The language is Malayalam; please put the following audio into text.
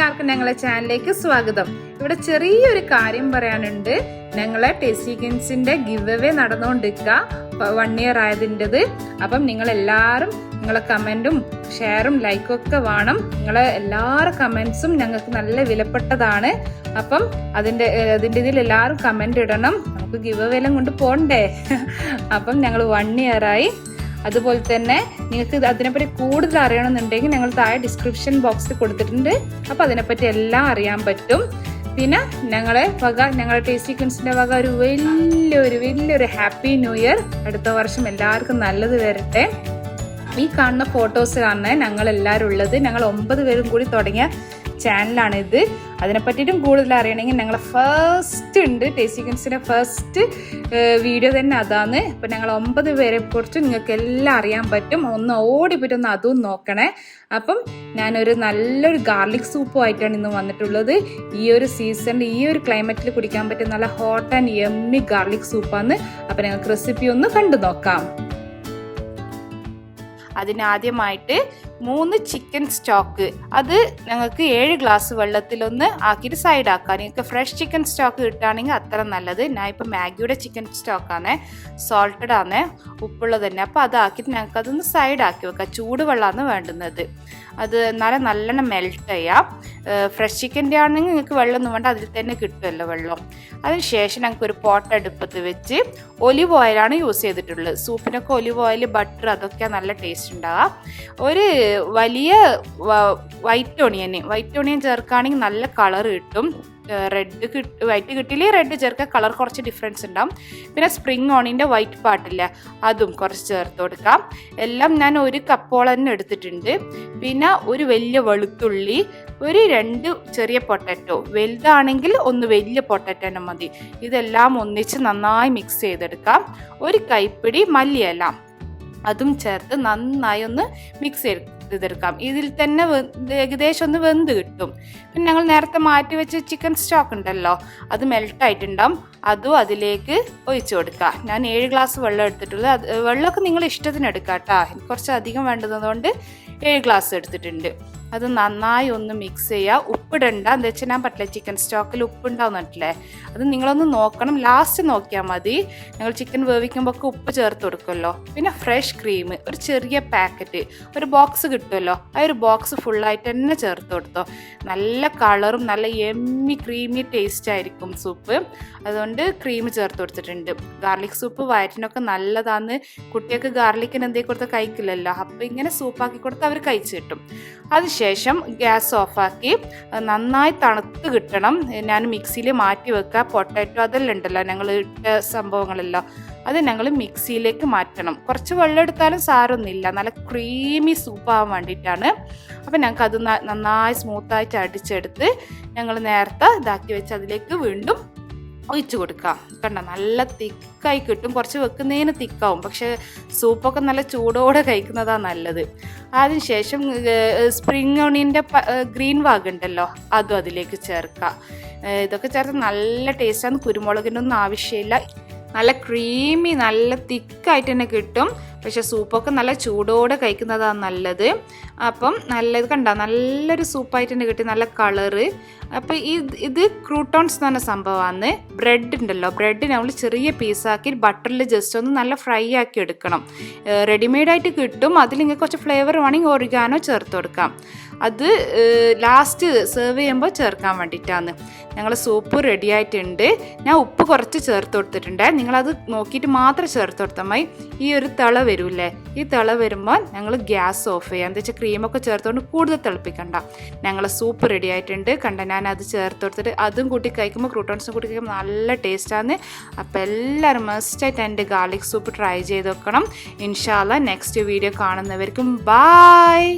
എല്ലാവർക്കും ഞങ്ങളെ ചാനലിലേക്ക് സ്വാഗതം. ഇവിടെ ചെറിയൊരു കാര്യം പറയാനുണ്ട്. ഞങ്ങളെ ടെസ്റ്റിക്വീൻസിന്റെ ഗിവ് അവേ നടന്നുകൊണ്ടിരിക്കുക 1 year ആയതിൻ്റെത്. അപ്പം നിങ്ങളെല്ലാവരും നിങ്ങളെ കമൻറ്റും ഷെയറും ലൈക്കും ഒക്കെ വേണം. നിങ്ങളെ എല്ലാവരുടെ കമൻസും ഞങ്ങൾക്ക് നല്ല വിലപ്പെട്ടതാണ്. അപ്പം അതിൻ്റെ ഇതിൽ എല്ലാവരും കമൻറ്റ് ഇടണം. നമുക്ക് ഗിവ് അവേ എല്ലാം കൊണ്ട് പോകണ്ടേ. അപ്പം ഞങ്ങൾ 1 year ആയി. അതുപോലെ തന്നെ നിങ്ങൾക്ക് അതിനെപ്പറ്റി കൂടുതൽ അറിയണമെന്നുണ്ടെങ്കിൽ ഞങ്ങൾ താഴെ ഡിസ്ക്രിപ്ഷൻ ബോക്സിൽ കൊടുത്തിട്ടുണ്ട്. അപ്പോൾ അതിനെപ്പറ്റി എല്ലാം അറിയാൻ പറ്റും. പിന്നെ ഞങ്ങളെ ടെസ്റ്റിക്വീൻസിൻ്റെ വക ഒരു വലിയൊരു ഹാപ്പി ന്യൂ ഇയർ. അടുത്ത വർഷം എല്ലാവർക്കും നല്ലത് വരട്ടെ. ഈ കാണുന്ന ഫോട്ടോസ് കാണുന്നത് ഞങ്ങളെല്ലാവരും ഉള്ളത് ഞങ്ങൾ 9 പേരും കൂടി തുടങ്ങിയ ചാനലാണിത്. അതിനെ പറ്റിയിട്ടും കൂടുതൽ അറിയണമെങ്കിൽ ഞങ്ങളെ ഫസ്റ്റ് ഉണ്ട് ടെസ്റ്റിക്വീൻസിൻ്റെ ഫസ്റ്റ് വീഡിയോ തന്നെ അതാണ്. അപ്പം ഞങ്ങൾ 9 പേരെ കുറിച്ച് നിങ്ങൾക്ക് എല്ലാം അറിയാൻ പറ്റും. ഒന്ന് ഓടിപ്പോയിട്ടൊന്ന് അതും നോക്കണേ. അപ്പം ഞാനൊരു നല്ലൊരു ഗാർലിക് സൂപ്പുമായിട്ടാണ് ഇന്ന് വന്നിട്ടുള്ളത്. ഈ ഒരു സീസണിൽ ഈ ഒരു ക്ലൈമറ്റിൽ കുടിക്കാൻ പറ്റിയ നല്ല ഹോട്ട് ആൻഡ് യമ്മി ഗാർലിക് സൂപ്പാണ്. അപ്പം ഞങ്ങൾക്ക് റെസിപ്പി ഒന്ന് കണ്ടു നോക്കാം. അതിനാദ്യമായിട്ട് 3 ചിക്കൻ സ്റ്റോക്ക്, അത് ഞങ്ങൾക്ക് 7 ഗ്ലാസ് വെള്ളത്തിലൊന്ന് ആക്കിയിട്ട് സൈഡാക്കാം. നിങ്ങൾക്ക് ഫ്രഷ് ചിക്കൻ സ്റ്റോക്ക് കിട്ടുകയാണെങ്കിൽ അത്ര നല്ലത്. ഞാൻ ഇപ്പോൾ മാഗിയുടെ ചിക്കൻ സ്റ്റോക്കാണ്, സോൾട്ടഡ് ആണ്, ഉപ്പുള്ളത് തന്നെ. അപ്പോൾ അതാക്കിയിട്ട് ഞങ്ങൾക്ക് അതൊന്ന് സൈഡാക്കി വെക്കാം. ചൂടുവെള്ളമാണ് വേണ്ടുന്നത്. അത് എന്നാലും നല്ലോണം മെൽറ്റ് ചെയ്യാം. ഫ്രഷ് ചിക്കൻ്റെ ആണെങ്കിൽ നിങ്ങൾക്ക് വെള്ളമൊന്നും വേണ്ട, അതിൽ തന്നെ കിട്ടുമല്ലോ വെള്ളം. അതിനുശേഷം ഞങ്ങൾക്ക് ഒരു പോട്ട് അടുപ്പത്ത് വെച്ച് ഒലിവ് ഓയിലാണ് യൂസ് ചെയ്തിട്ടുള്ളത്. സൂപ്പിനൊക്കെ ഒലിവ് ഓയിൽ, ബട്ടർ അതൊക്കെ നല്ല ടേസ്റ്റ് ഉണ്ടാകാം. ഒരു വലിയ വൈറ്റ് ഓണിയൻ ചേർക്കുകയാണെങ്കിൽ നല്ല കളർ കിട്ടും. വൈറ്റ് കിട്ടിയില്ലെങ്കിൽ റെഡ് ചേർക്കുക, കളർ കുറച്ച് ഡിഫറൻസ് ഉണ്ടാവും. പിന്നെ സ്പ്രിംഗ് ഓണിയൻ്റെ വൈറ്റ് പാർട്ടില്ല, അതും കുറച്ച് ചേർത്ത് കൊടുക്കാം. എല്ലാം ഞാൻ 1 കപ്പോളം തന്നെ എടുത്തിട്ടുണ്ട്. പിന്നെ ഒരു വലിയ വെളുത്തുള്ളി, ഒരു 2 ചെറിയ പൊട്ടാറ്റോ, വലുതാണെങ്കിൽ 1 വലിയ പൊട്ടാറ്റോ തന്നെ മതി. ഇതെല്ലാം ഒന്നിച്ച് നന്നായി മിക്സ് ചെയ്തെടുക്കാം. ഒരു കൈപ്പിടി മല്ലിയില അതും ചേർത്ത് നന്നായി ഒന്ന് മിക്സ് ചെയ്തെടുക്കാം. ഇതിൽ തന്നെ ഏകദേശം ഒന്ന് വെന്ത് കിട്ടും. പിന്നെ ഞങ്ങൾ നേരത്തെ മാറ്റി വെച്ച ചിക്കൻ സ്റ്റോക്ക് ഉണ്ടല്ലോ, അത് മെൽട്ടായിട്ടുണ്ടാവും. അതും അതിലേക്ക് ഒഴിച്ചു കൊടുക്കുക. ഞാൻ 7 ഗ്ലാസ് വെള്ളം എടുത്തിട്ടുള്ളത്. വെള്ളമൊക്കെ നിങ്ങൾ ഇഷ്ടത്തിന് എടുക്കുക കേട്ടോ. എനിക്ക് കുറച്ച് അധികം വേണ്ടതുകൊണ്ട് 7 ഗ്ലാസ് എടുത്തിട്ടുണ്ട്. അത് നന്നായി ഒന്ന് മിക്സ് ചെയ്യുക. ഉപ്പിടണ്ട, എന്താ വെച്ചാൽ ഞാൻ പറ്റില്ല, ചിക്കൻ സ്റ്റോക്കിൽ ഉപ്പുണ്ടാവുന്നിട്ടില്ലേ, അത് നിങ്ങളൊന്ന് നോക്കണം. ലാസ്റ്റ് നോക്കിയാൽ മതി. ഞങ്ങൾ ചിക്കൻ വേവിക്കുമ്പോൾ ഒക്കെ ഉപ്പ് ചേർത്ത് കൊടുക്കുമല്ലോ. പിന്നെ ഫ്രഷ് ക്രീം ഒരു ചെറിയ പാക്കറ്റ്, ഒരു ബോക്സ് കിട്ടുമല്ലോ, ആ ഒരു ബോക്സ് ഫുള്ളായിട്ട് തന്നെ ചേർത്ത് കൊടുത്തോ. നല്ല കളറും നല്ല യമ്മി ക്രീമി ടേസ്റ്റ് ആയിരിക്കും സൂപ്പ്. അതുകൊണ്ട് ക്രീം ചേർത്ത് കൊടുത്തിട്ടുണ്ട്. ഗാർലിക് സൂപ്പ് വയറ്റിനൊക്കെ നല്ലതാണ്. കുട്ടികൾക്ക് ഗാർലിക്കിന് എന്തെങ്കിലും കൊടുത്താൽ കഴിക്കില്ലല്ലോ, അപ്പോൾ ഇങ്ങനെ സൂപ്പാക്കി കൊടുത്ത് അവർ കഴിച്ച് കിട്ടും. അതിനുശേഷം ഗ്യാസ് ഓഫാക്കി നന്നായി തണുത്ത് കിട്ടണം. ഞാൻ മിക്സിയിൽ മാറ്റി വെക്കുക. പൊട്ടാറ്റോ അതെല്ലാം ഉണ്ടല്ലോ ഞങ്ങൾ ഇട്ട സംഭവങ്ങളല്ലോ, അത് ഞങ്ങൾ മിക്സിയിലേക്ക് മാറ്റണം. കുറച്ച് വെള്ളം എടുത്താലും സാരമൊന്നുമില്ല, നല്ല ക്രീമി സൂപ്പാകാൻ വേണ്ടിയിട്ടാണ്. അപ്പം ഞങ്ങൾക്ക് അത് നന്നായി സ്മൂത്തായിട്ട് അടിച്ചെടുത്ത് ഞങ്ങൾ നേരത്തെ ഇതാക്കി വെച്ച് അതിലേക്ക് വീണ്ടും ഒഴിച്ചു കൊടുക്കാം. കണ്ട നല്ല തിക്കായി കിട്ടും. കുറച്ച് വെക്കുന്നതിന് തിക്കാവും, പക്ഷേ സൂപ്പൊക്കെ നല്ല ചൂടോടെ കഴിക്കുന്നതാണ് നല്ലത്. അതിനുശേഷം സ്പ്രിംഗ് ഓണിയൻ്റെ ഗ്രീൻ ഭാഗമുണ്ടല്ലോ, അതും അതിലേക്ക് ചേർക്കാം. ഇതൊക്കെ ചേർത്ത് നല്ല ടേസ്റ്റാണ്. കുരുമുളകിനൊന്നും ആവശ്യമില്ല. നല്ല ക്രീമി നല്ല തിക്കായിട്ട് തന്നെ കിട്ടും. പക്ഷെ സൂപ്പൊക്കെ നല്ല ചൂടോടെ കഴിക്കുന്നതാണ് നല്ലത്. അപ്പം നല്ലത് കണ്ട നല്ലൊരു സൂപ്പായിട്ട് തന്നെ കിട്ടി, നല്ല കളറ്. അപ്പം ഇത് ക്രൂട്ടോൺസ് എന്ന് പറഞ്ഞ സംഭവമാണ്. ബ്രെഡ് ഉണ്ടല്ലോ, ബ്രെഡ് നമ്മൾ ചെറിയ പീസാക്കി ബട്ടറിൽ ജസ്റ്റ് ഒന്ന് നല്ല ഫ്രൈ ആക്കി എടുക്കണം. റെഡിമെയ്ഡായിട്ട് കിട്ടും. അതിൽ നിങ്ങൾക്ക് കുറച്ച് ഫ്ലേവർ വേണമെങ്കിൽ ഒറിഗാനോ ചേർത്ത് കൊടുക്കാം. അത് ലാസ്റ്റ് സെർവ് ചെയ്യുമ്പോൾ ചേർക്കാൻ വേണ്ടിയിട്ടാണ്. ഞങ്ങൾ സൂപ്പ് റെഡി ആയിട്ടുണ്ട്. ഞാൻ ഉപ്പ് കുറച്ച് ചേർത്ത് കൊടുത്തിട്ടുണ്ട്. നിങ്ങളത് നോക്കിയിട്ട് മാത്രം ചേർത്ത് കൊടുത്താൽ മതി. ഈ ഒരു തിള വരൂല്ലേ, ഈ തിള വരുമ്പോൾ ഞങ്ങൾ ഗ്യാസ് ഓഫ് ചെയ്യാം. എന്താ വെച്ചാൽ ക്രീമൊക്കെ ചേർത്തുകൊണ്ട് കൂടുതൽ തിളപ്പിക്കണ്ട. ഞങ്ങൾ സൂപ്പ് റെഡി ആയിട്ടുണ്ട്. കണ്ട ഞാൻ അത് ചേർത്ത് കൊടുത്തിട്ട് അതും കൂട്ടി കഴിക്കുമ്പോൾ ക്രൂട്ടോൺസും കൂട്ടി കഴിക്കുമ്പോൾ നല്ല ടേസ്റ്റാണ്. അപ്പോൾ എല്ലാവരും മസ്റ്റായിട്ട് എൻ്റെ ഗാർലിക് സൂപ്പ് ട്രൈ ചെയ്ത് വെക്കണം. ഇൻഷാ അല്ലാഹ് നെക്സ്റ്റ് വീഡിയോ കാണുന്നവർക്കും ബായ്.